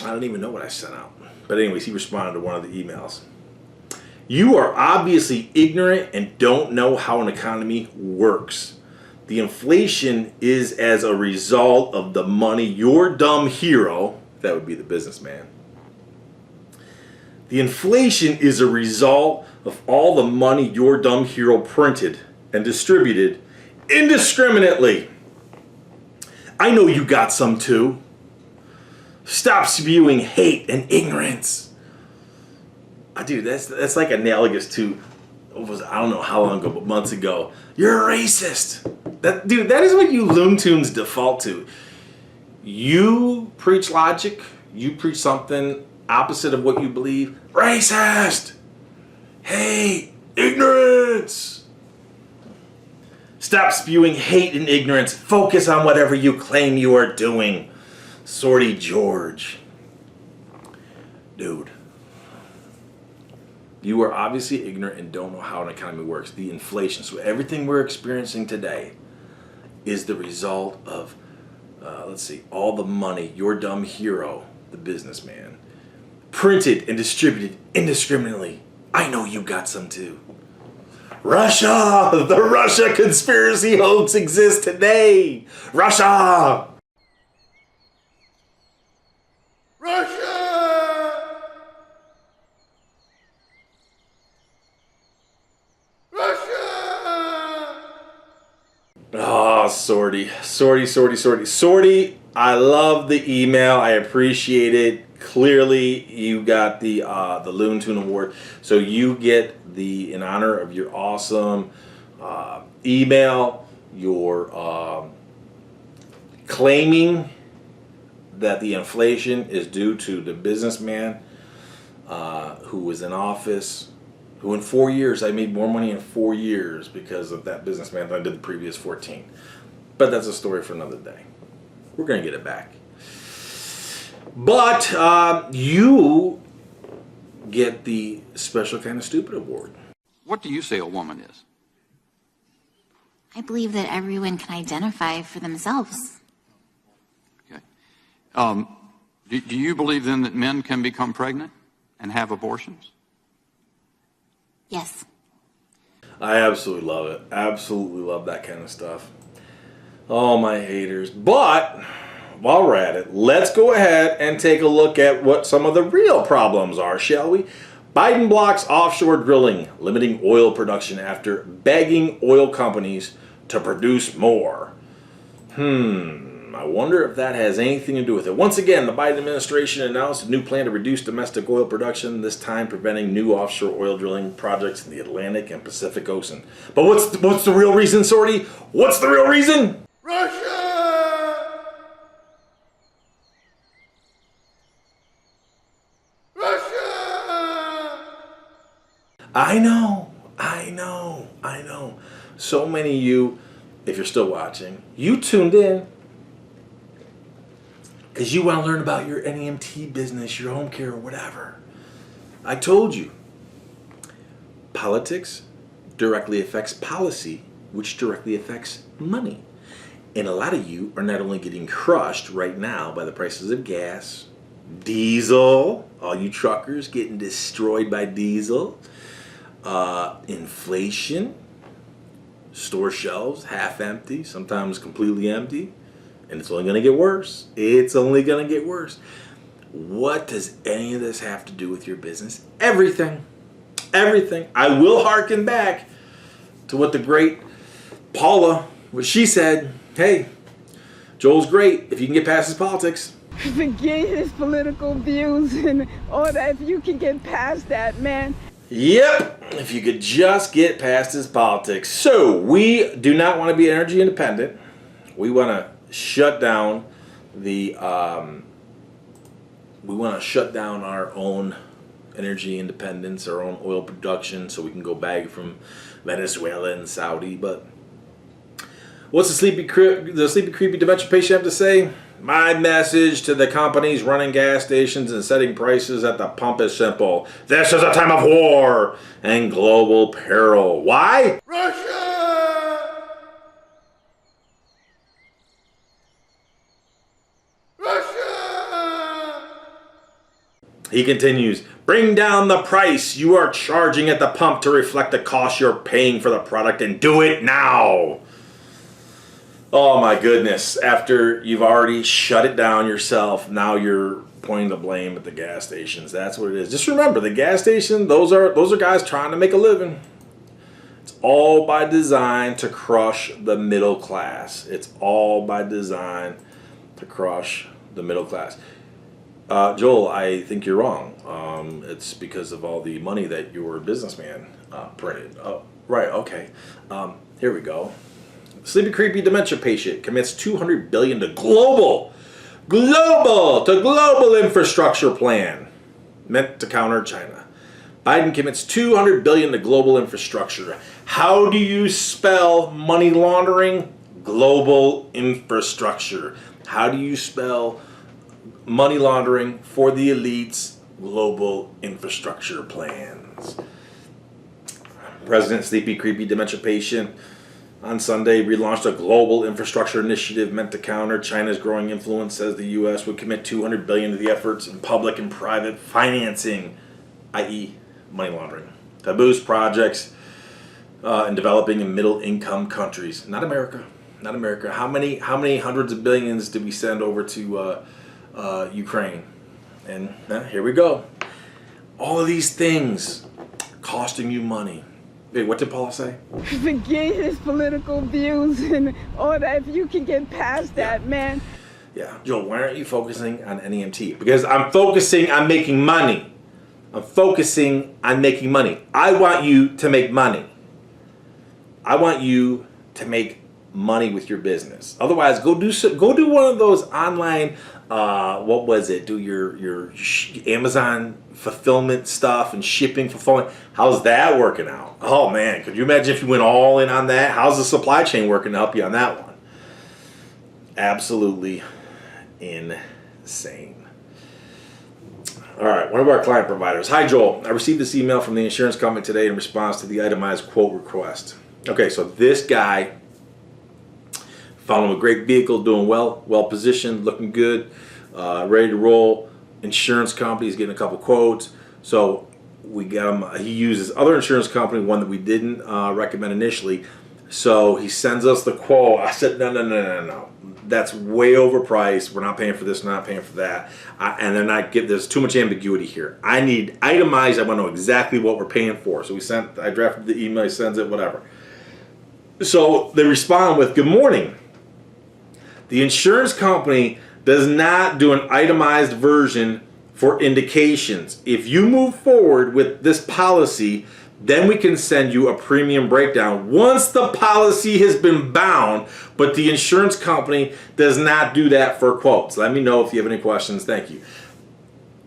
don't even know what I sent out. But anyways, he responded to one of the emails. You are obviously ignorant and don't know how an economy works. The inflation is as a result of the money your dumb hero, that would be the businessman. The inflation is a result of all the money your dumb hero printed and distributed indiscriminately. I know you got some too. Stop spewing hate and ignorance. Dude, that's like analogous to I don't know how long ago, but months ago. You're a racist. That is what you Looney Tunes default to. You preach logic. You preach something opposite of what you believe. Racist. Hate. Ignorance. Stop spewing hate and ignorance. Focus on whatever you claim you are doing. Sorty George. Dude. You are obviously ignorant and don't know how an economy works. The inflation. So everything we're experiencing today is the result of, all the money your dumb hero, the businessman, printed and distributed indiscriminately. I know you got some too. Russia! The Russia conspiracy hoax exists today! Russia! Russia! Russia! Oh, Sorty. Sorty, I love the email. I appreciate it. Clearly, you got the Looney Tune Award. So you get in honor of your awesome email, your claiming that the inflation is due to the businessman who was in office, who in 4 years, I made more money in 4 years because of that businessman than I did the previous 14. But that's a story for another day. We're going to get it back. But you get the Special Kind of Stupid Award. What do you say a woman is? I believe that everyone can identify for themselves. Okay. Do you believe then that men can become pregnant and have abortions? Yes. I absolutely love it. Absolutely love that kind of stuff. Oh, my haters. But while we're at it, let's go ahead and take a look at what some of the real problems are, shall we? Biden blocks offshore drilling, limiting oil production after begging oil companies to produce more. I wonder if that has anything to do with it. Once again, the Biden administration announced a new plan to reduce domestic oil production, this time preventing new offshore oil drilling projects in the Atlantic and Pacific Ocean. But what's the real reason, Sorty? What's the real reason? Russia! Russia! I know. So many of you, if you're still watching, you tuned in because you want to learn about your NEMT business, your home care, or whatever. I told you, politics directly affects policy, which directly affects money. And a lot of you are not only getting crushed right now by the prices of gas, diesel, all you truckers getting destroyed by diesel, inflation, store shelves half empty, sometimes completely empty, and it's only going to get worse. It's only going to get worse. What does any of this have to do with your business? Everything. I will hearken back to what the great Paula, what she said. Hey, Joel's great if you can get past his politics. Forget his political views and all that. If you can get past that, man. Yep, if you could just get past his politics. So, we do not want to be energy independent. We want to shut down our own energy independence, our own oil production, so we can go bag from Venezuela and Saudi. But what's the sleepy creepy dementia patient have to say? My message to the companies running gas stations and setting prices at the pump is simple. This is a time of war and global peril. Why? Russia! Russia! He continues, bring down the price you are charging at the pump to reflect the cost you're paying for the product, and do it now. Oh my goodness, after you've already shut it down yourself, now you're pointing the blame at the gas stations. That's what it is. Just remember, the gas station, those are guys trying to make a living. It's all by design to crush the middle class. It's all by design to crush the middle class. Joel, I think you're wrong. It's because of all the money that your businessman printed. Oh, right. Okay. Here we go. Sleepy creepy dementia patient commits $200 billion to global infrastructure plan meant to counter China. Biden commits $200 billion to global infrastructure. How do you spell money laundering? Global infrastructure. How do you spell money laundering for the elites? Global infrastructure plans. President Sleepy Creepy Dementia Patient on Sunday relaunched a global infrastructure initiative meant to counter China's growing influence, says the U.S. would commit $200 billion to the efforts in public and private financing, i.e. money laundering, to boost projects in developing and middle-income countries. Not America. Not America. How many hundreds of billions did we send over to Ukraine? And here we go. All of these things costing you money. Wait, what did Paula say? Forget his political views and all that. If you can get past that, man. Yeah. Joel, why aren't you focusing on NEMT? Because I'm focusing on making money. I'm focusing on making money. I want you to make money. I want you to make money with your business. Otherwise, go do one of those online. What was it? Do your Amazon fulfillment stuff and shipping fulfillment. How's that working out? Oh man, could you imagine if you went all in on that? How's the supply chain working to help you on that one? Absolutely insane. All right, one of our client providers. Hi Joel, I received this email from the insurance company today in response to the itemized quote request. Okay, so this guy found him a great vehicle, doing well positioned, looking good, ready to roll. Insurance company, he's getting a couple quotes. So we got him. He uses other insurance company, one that we didn't recommend initially. So he sends us the quote. I said, no. That's way overpriced. We're not paying for this, we're not paying for that. And they're not there's too much ambiguity here. I need itemized. I want to know exactly what we're paying for. So I drafted the email, he sends it, whatever. So they respond with, good morning. The insurance company does not do an itemized version for indications. If you move forward with this policy, then we can send you a premium breakdown once the policy has been bound, but the insurance company does not do that for quotes. Let me know if you have any questions. Thank you.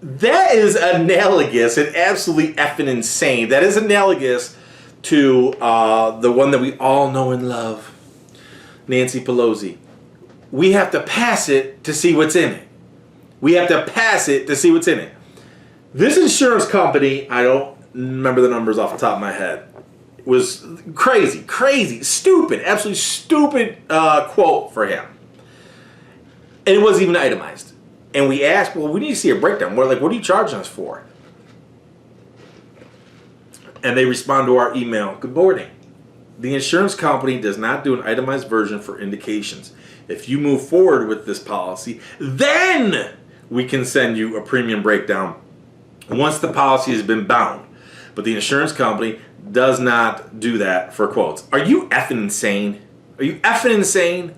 That is analogous and absolutely effing insane. That is analogous to the one that we all know and love, Nancy Pelosi. We have to pass it to see what's in it. We have to pass it to see what's in it. This insurance company, I don't remember the numbers off the top of my head, was crazy, stupid, absolutely stupid quote for him. And it wasn't even itemized. And we asked, well, we need to see a breakdown. What are you charging us for? And they respond to our email, good morning. The insurance company does not do an itemized version for indications. If you move forward with this policy, then we can send you a premium breakdown once the policy has been bound. But the insurance company does not do that for quotes. Are you effing insane? Are you effing insane?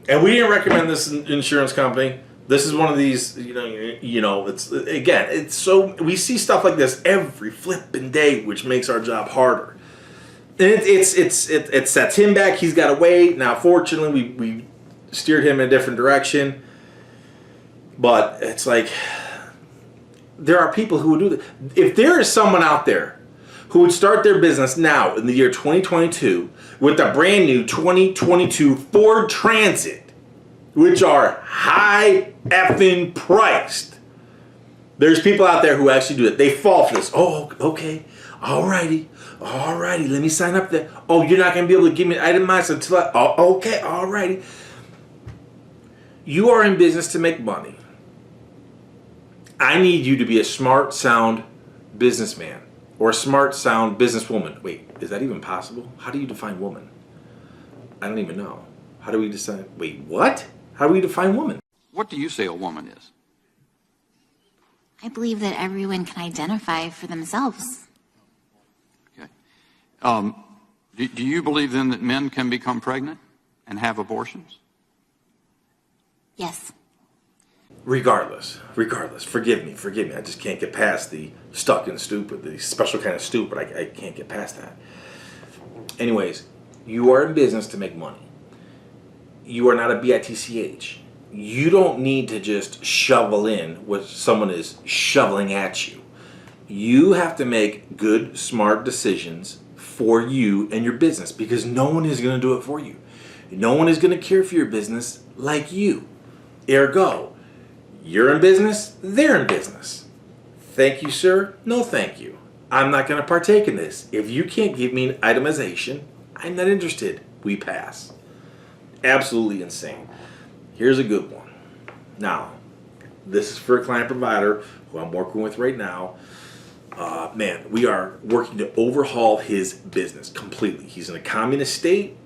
And we didn't recommend this insurance company. This is one of these, it's so, we see stuff like this every flipping day, which makes our job harder. And it sets him back. He's got to wait. Now, fortunately, we steered him in a different direction. But it's like, there are people who would do that. If there is someone out there who would start their business now in the year 2022 with a brand new 2022 Ford Transit, which are high effing priced, there's people out there who actually do it. They fall for this. Oh, okay. Alrighty, let me sign up there. Oh, you're not going to be able to give me an itemized until okay, alrighty. You are in business to make money. I need you to be a smart, sound businessman or a smart, sound businesswoman. Wait, is that even possible? How do you define woman? I don't even know. How do we decide? Wait, what? How do we define woman? What do you say a woman is? I believe that everyone can identify for themselves. Okay. Do you believe then that men can become pregnant and have abortions? Yes. regardless, forgive me. I just can't get past the stuck and stupid, the special kind of stupid. I can't get past that. Anyways, you are in business to make money. You are not a BITCH. You don't need to just shovel in what someone is shoveling at you. You have to make good, smart decisions for you and your business, because no one is going to do it for you. No one is going to care for your business like you. Ergo, you're in business, they're in business. Thank you, sir. No, thank you. I'm not going to partake in this. If you can't give me an itemization, I'm not interested. We pass. Absolutely insane. Here's a good one. Now, this is for a client provider who I'm working with right now. Man, we are working to overhaul his business completely. He's in a communist state,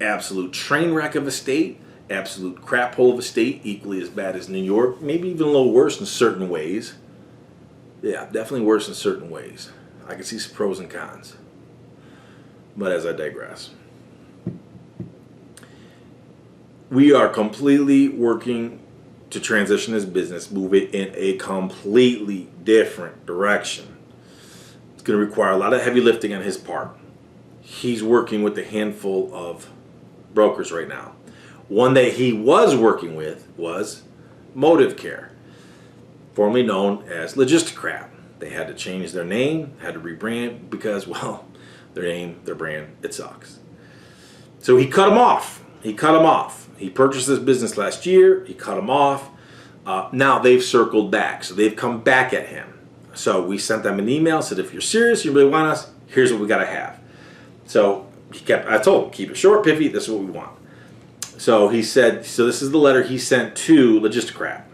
absolute train wreck of a state, absolute crap hole of a state, equally as bad as New York, maybe even a little worse in certain ways. Yeah, definitely worse in certain ways. I can see some pros and cons. But as I digress. We are completely working to transition his business, move it in a completely different direction. It's going to require a lot of heavy lifting on his part. He's working with a handful of brokers right now. One that he was working with was Motive Care, formerly known as Logisticrap. They had to change their name, had to rebrand because, well, their name, their brand, it sucks. So he cut them off. He purchased this business last year. He cut them off. Now they've circled back. So they've come back at him. So we sent them an email, said, if you're serious, you really want us, here's what we got to have. So I told him, keep it short, piffy, this is what we want. So he said, so this is the letter he sent to Logisticrap.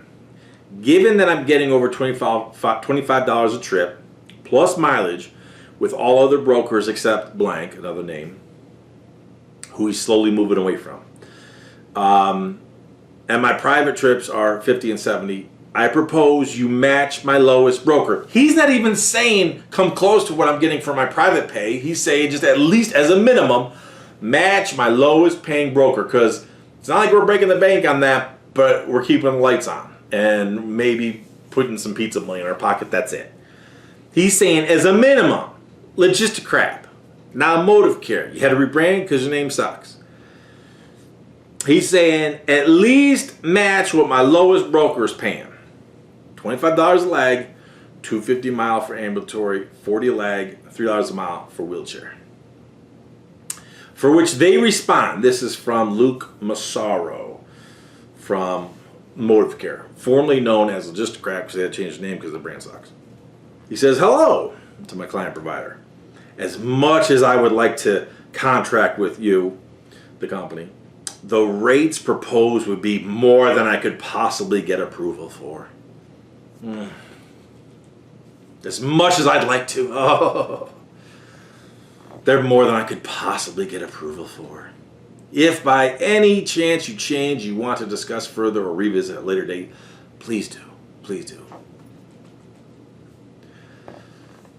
Given that I'm getting over $25 a trip, plus mileage, with all other brokers except blank, another name, who he's slowly moving away from. And my private trips are 50 and 70. I propose you match my lowest broker. He's not even saying come close to what I'm getting for my private pay. He's saying just at least as a minimum, match my lowest paying broker, because it's not like we're breaking the bank on that, but we're keeping the lights on and maybe putting some pizza money in our pocket. That's it. He's saying as a minimum, Logisticrap, now Motive Care. You had to rebrand because your name sucks. He's saying at least match what my lowest broker is paying. $25 a lag, $250 a mile for ambulatory, $40 a lag, $3 a mile for wheelchair. For which they respond. This is from Luke Massaro from Motive Care, formerly known as Logisticrap because they had to change the name because the brand sucks. He says, hello to my client provider. As much as I would like to contract with you, the company, the rates proposed would be more than I could possibly get approval for. As much as I'd like to, they're more than I could possibly get approval for. If by any chance you change, you want to discuss further or revisit at a later date, please do. Please do.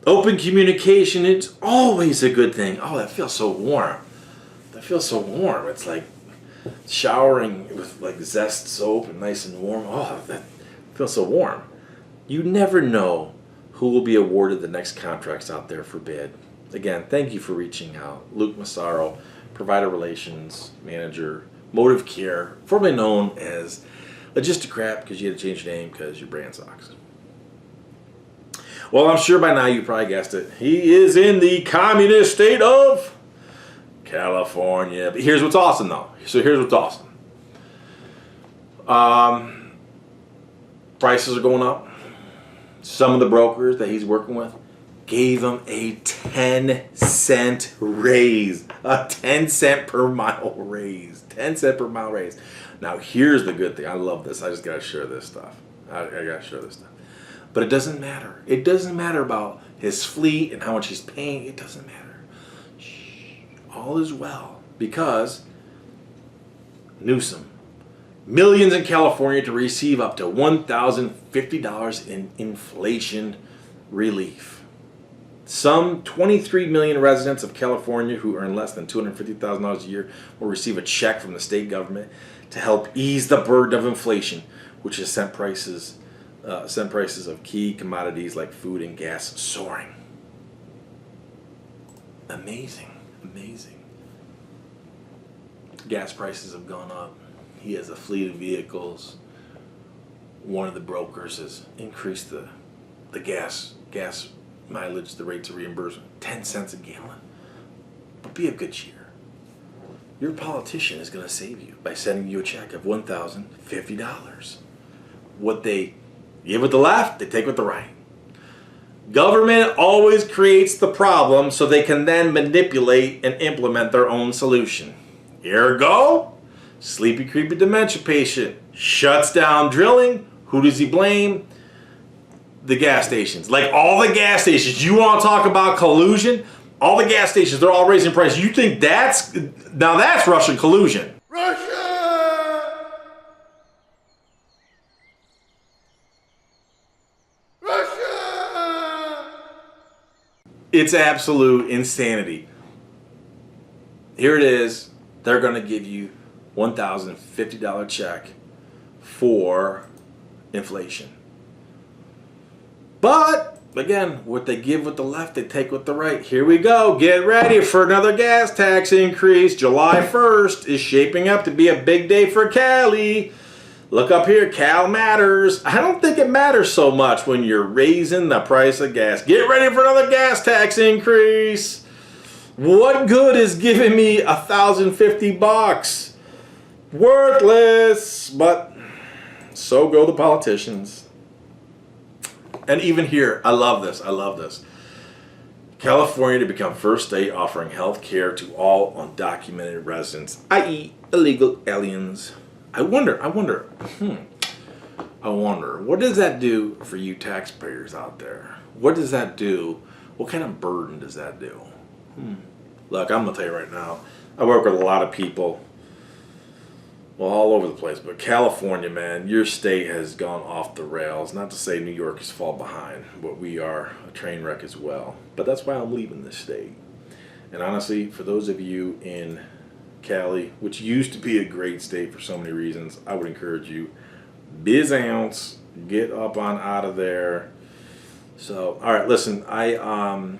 Open communication, it's always a good thing. Oh, that feels so warm. That feels so warm. It's like showering with like Zest soap and nice and warm. Oh, that feels so warm. You never know who will be awarded the next contracts out there for bid. Again, thank you for reaching out. Luke Massaro, Provider Relations Manager, Motive Care, formerly known as Logisticrap because you had to change your name because your brand sucks. Well, I'm sure by now you probably guessed it. He is in the communist state of California. But here's what's awesome, though. So here's what's awesome. Prices are going up. Some of the brokers that he's working with gave him a 10-cent raise. A 10-cent per mile raise. 10-cent per mile raise. Now, here's the good thing. I love this. I just got to share this stuff. I got to share this stuff. But it doesn't matter. It doesn't matter about his fleet and how much he's paying. It doesn't matter. Shh. All is well. Because Newsom, millions in California to receive up to $1,050 in inflation relief. Some 23 million residents of California who earn less than $250,000 a year will receive a check from the state government to help ease the burden of inflation, which has sent prices of key commodities like food and gas soaring. Amazing, amazing. Gas prices have gone up. He has a fleet of vehicles. One of the brokers has increased the gas mileage, the rates of reimbursement, 10 cents a gallon. But be of good cheer. Your politician is going to save you by sending you a check of $1,050. What they give with the left, they take with the right. Government always creates the problem so they can then manipulate and implement their own solution. Ergo, sleepy, creepy dementia patient shuts down drilling. Who does he blame? The gas stations. Like all the gas stations. You want to talk about collusion? All the gas stations, they're all raising prices. You think that's Russian collusion? Russia! Russia! It's absolute insanity. Here it is. They're going to give you $1,050 check for inflation. But again, what they give with the left, they take with the right. Here we go. Get ready for another gas tax increase. July 1st is shaping up to be a big day for Cali. Look up here, Cal matters. I don't think it matters so much when you're raising the price of gas. Get ready for another gas tax increase. What good is giving me $1,050? Worthless. But so go the politicians. And even here, I love this. I love this. California to become first state offering health care to all undocumented residents, i.e. illegal aliens. I wonder, what does that do for you taxpayers out there? What does that do? What kind of burden does that do? Look, I'm going to tell you right now, I work with a lot of people, well, all over the place, but California, man, your state has gone off the rails. Not to say New York is fall behind, but we are a train wreck as well. But that's why I'm leaving this state. And honestly, for those of you in Cali, which used to be a great state for so many reasons, I would encourage you, biz ounce, get up on out of there. So, all right, listen, I am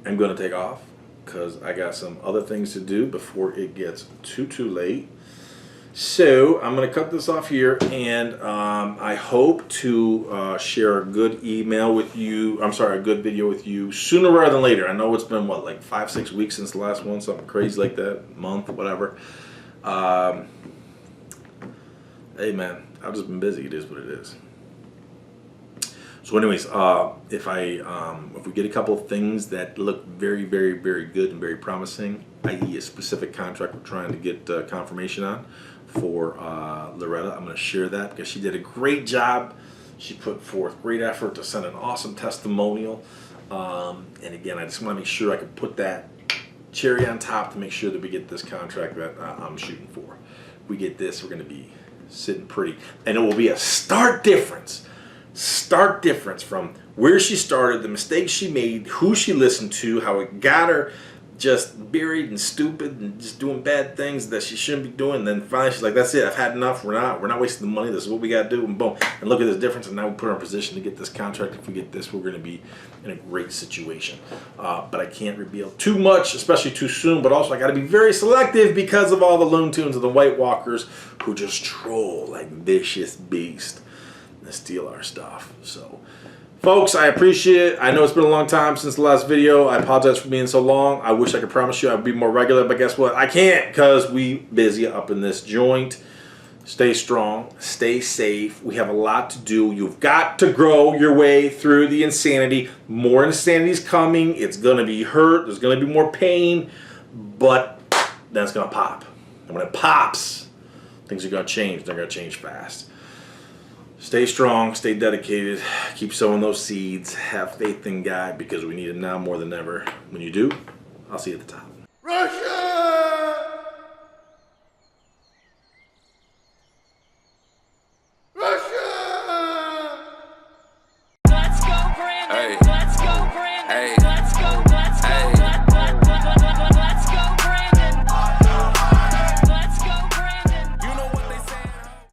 going to take off because I got some other things to do before it gets too late. So I'm going to cut this off here, and I hope to share a good email with you. I'm sorry, a good video with you sooner rather than later. I know it's been, what, like 5-6 weeks since the last one, something crazy like that, month, whatever. Hey, man, I've just been busy. It is what it is. So anyways, if we get a couple of things that look very, very, very good and very promising, i.e. a specific contract we're trying to get confirmation on for Loretta, I'm going to share that because she did a great job. She put forth great effort to send an awesome testimonial. And again, I just want to make sure I can put that cherry on top to make sure that we get this contract that I'm shooting for. If we get this, we're going to be sitting pretty. And it will be a stark difference from where she started, the mistakes she made, who she listened to, how it got her just buried and stupid and just doing bad things that she shouldn't be doing. And then finally she's like, that's it, I've had enough, we're not wasting the money, this is what we got to do, and boom. And look at this difference, and now we put her in a position to get this contract. If we get this, we're going to be in a great situation. But I can't reveal too much, especially too soon, but also I got to be very selective because of all the Looney Tunes and the White Walkers who just troll like vicious beasts and steal our stuff. So folks, I appreciate it. I know it's been a long time since the last video. I apologize for being so long. I wish I could promise you I would be more regular, but guess what? I can't because we busy up in this joint. Stay strong. Stay safe. We have a lot to do. You've got to grow your way through the insanity. More insanity is coming. It's going to be hurt. There's going to be more pain, but then it's going to pop. And when it pops, things are going to change. They're going to change fast. Stay strong, stay dedicated, keep sowing those seeds, have faith in God because we need it now more than ever. When you do, I'll see you at the top. Russia! Russia! Let's go, Brandon. Hey. Let's go, Brandon. Hey.